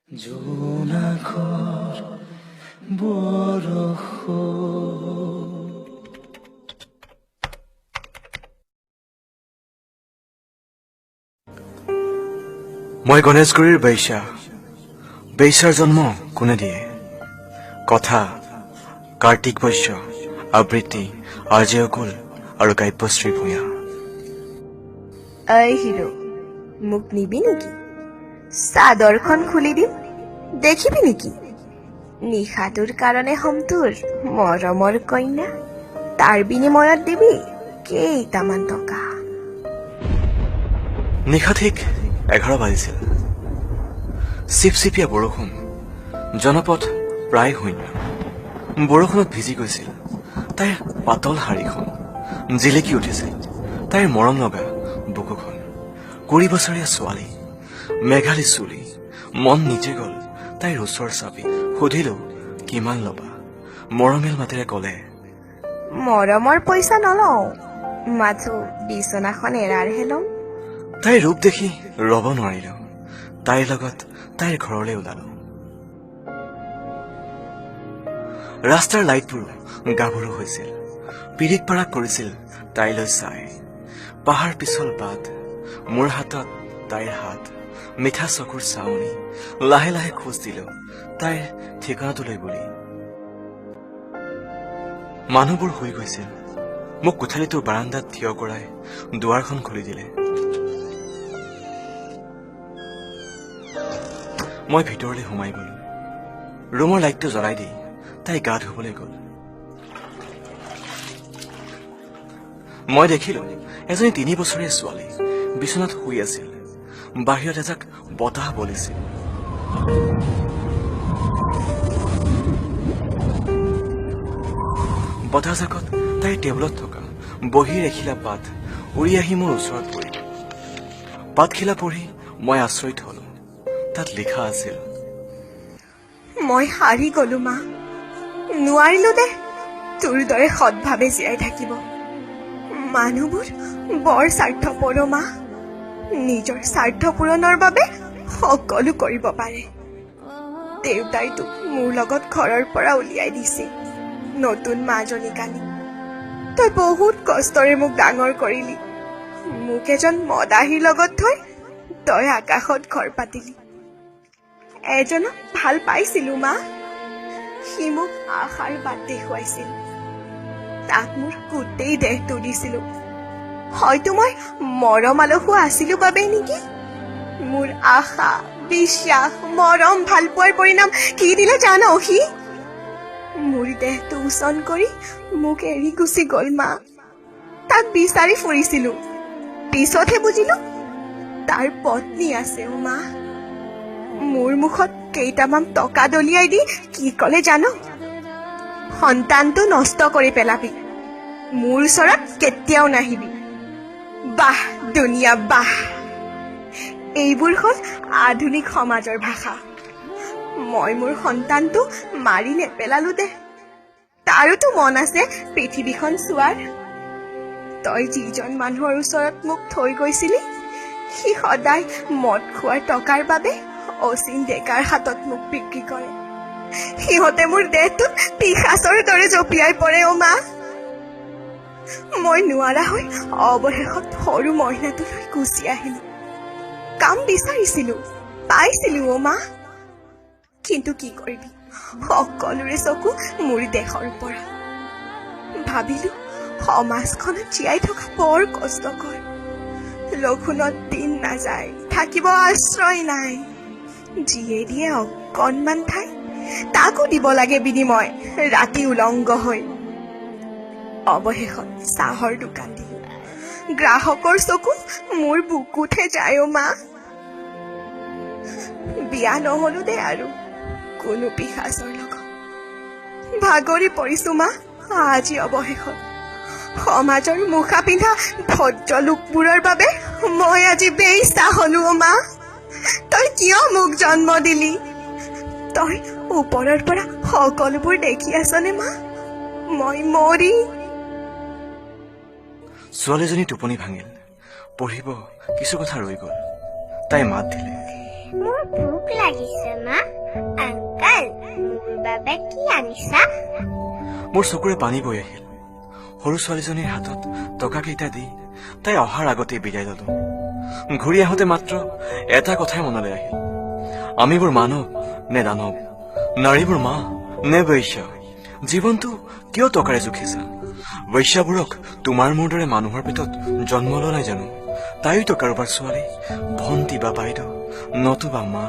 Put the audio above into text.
জোনাকৰ বৰষুণ মই গণেশগুৰিৰ বেশ্যাৰ জন্ম কোনে দিয়ে কথা কাৰ্তিক বৈশ্য আবৃত্তি আৰজে অকুল আৰু কাব্যশ্ৰী ভূঞা ঐ হিৰো মোক নিবি নেকি চাদৰখন খুলি দিম দেখিবি নেকি নিশাটোৰ কাৰণে হম তোৰ মৰমৰ কইনা তাৰ বিনিময়ত দিবি কেইটামান টকা নিশা ঠিক 11 বাজিছিল চিপচিপীয়া বৰষুণ জনপথ প্ৰায় শূন্য বৰষুণত ভিজি গৈছিল তাইৰ পাতল শাৰীখন জিলিকি উঠিছিল তাইৰ মৰম লগা বুকুখন 20 বছৰীয়া ছোৱালী মেঘালী চুলি মন নিজে গল তাইৰ ওচৰ চাপি সুধিলো কিমান ল'বা মৰমেল মাতেৰে কলে মৰমৰ পইচা নলওঁ মাথো বিচনাখন এৰাৰহে ল'ম তাইৰ ৰূপ দেখি ৰব নোৱাৰিলো তাইৰ লগত তাইৰ ঘৰলৈ ওলালো ৰাস্তাৰ লাইটবোৰ গাভৰু হৈছিল পিৰিক পাৰাক কৰিছিল তাইলৈ চাই পাহাৰ পিছল বাট মোৰ হাতত তাইৰ হাত মিঠা চকুৰ চাৱনি লাহে লাহে খোজ দিলো তাইৰ ঠিকনাটোলৈ বুলি মানুহবোৰ শুই গৈছিল মোক কোঠালিটোৰ বাৰান্দাত থিয় কৰাই দুৱাৰখন খুলি দিলে মই ভিতৰলৈ সোমাই গলো ৰুমৰ লাইটটো জ্বলাই দি তাই গা ধুবলৈ গল মই দেখিলো এজনী 3 বছৰীয়া ছোৱালী বিচনাত শুই আছিল বাহিৰত এজাক বতাহ বলিছিল বতাহজাকত তাইৰ টেবুলত থকা বহীৰ এখিলা পাত উৰি আহি মোৰ ওচৰত পৰিল পাতখিলা পঢ়ি মই আচৰিত হলো তাত লিখা আছিল মই হাৰি গলো মা নোৱাৰিলো দে তোৰ দৰে সৎভাৱে জীয়াই থাকিব মানুহবোৰ বৰ স্বাৰ্থপৰ মা নিজৰ স্বাৰ্থ পূৰণৰ বাবে সকলো কৰিব পাৰে দেউতাই তোক মোৰ লগত ঘৰৰ পৰা উলিয়াই দিছে নতুন মাজনীক আনি তই বহুত কষ্টৰে মোক ডাঙৰ কৰিলি মোক এজন মদাহীৰ লগত থৈ তই আকাশত ঘৰ পাতিলি এজনক ভাল পাইছিলো মা সি মোক আশাৰ বাট দেখুৱাইছিল তাক মোৰ গোটেই দেহটো দিছিলো হয়তো মই মৰম আলসুৱা আছিলো বাবেই নেকি মোৰ আশা বিশ্বাস মৰম ভাল পোৱাৰ পৰিণাম কি দিলে জানো সি মোৰ দেহটো ওচন কৰি মোক এৰি গুচি গল মা তাক বিচাৰি ফুৰিছিলো পিছতহে বুজিলো তাৰ পত্নী আছে মা মোৰ মুখত কেইটামান টকা দলিয়াই দি কি কলে জানো সন্তানটো নষ্ট কৰি পেলাবি মোৰ ওচৰত কেতিয়াও নাহিবি বাহ দুনিয়া বাহ এইবোৰ হ'ল আধুনিক সমাজৰ ভাষা মই মোৰ সন্তানটো মাৰি নেপেলালো দে তাৰোতো মন আছে পৃথিৱীখন চোৱাৰ তই যিজন মানুহৰ ওচৰত মোক থৈ গৈছিলি সি সদায় মদ খোৱাৰ টকাৰ বাবে অচিন ডেকাৰ হাতত মোক বিক্ৰী কৰে সিহঁতে মোৰ দেহটোত পিশাচৰ দৰে জঁপিয়াই পৰে মা মই নোৱাৰা হৈ অৱশেষত সৰু মহিলাটোলৈ গুচি আহিলো কাম বিচাৰিছিলো পাইছিলো মা কিন্তু কি কৰিবি সকলোৰে চকু মোৰ দেশৰ পৰা ভাবিলো সমাজখনত জীয়াই থকা বৰ কষ্টকৰ লঘোণত দিন নাযায় থাকিব আশ্ৰয় নাই যিয়ে দিয়ে অকণমান ঠাই তাকো দিব লাগে বিনিময় ৰাতি উলংগ হৈ অৱশেষত চাহৰ দোকান দিলো গ্ৰাহকৰ চকু মোৰ বুকুতহে যায় মা বিয়া নহলো দে আৰু কোনো পিশাচৰ লগত ভাগৰি পৰিছো মা আজি অৱশেষত সমাজৰ মুখা পিন্ধা ভদ্ৰ লোকবোৰৰ বাবে মই আজি বেইচা হলো মা তই কিয় মোক জন্ম দিলি তই ওপৰৰ পৰা সকলোবোৰ দেখি আছনে মা মই মৰি ছোৱালীজনী টোপনি ভাঙিল পঢ়িব কিছু কথা ৰৈ গল তাই মাত দিলে মোৰ ভোক লাগিছে মা তই কি আনিছা? মোৰ চকুৰে পানী বৈ আহিল। সৰু ছোৱালীজনীৰ হাতত টকা কেইটা দি তাই অহাৰ আগতেই বিদায় ললো। ঘূৰি আহোঁতে মাত্ৰ এটা কথাই মনলৈ আহিল, আমিবোৰ মানৱ নে দানৱ, নাৰীবোৰ মা নে বৈশ্য? জীৱনটো কিয় টকাৰে জুখিছা? বৈশ্যাবোৰক তোমাৰ মোৰ দৰে মানুহৰ পেটত জন্ম লোৱা নাই জানো? তাইতো কাৰোবাৰ ছোৱালী, ভণ্টি বা বাইদেউ নতুবা মা।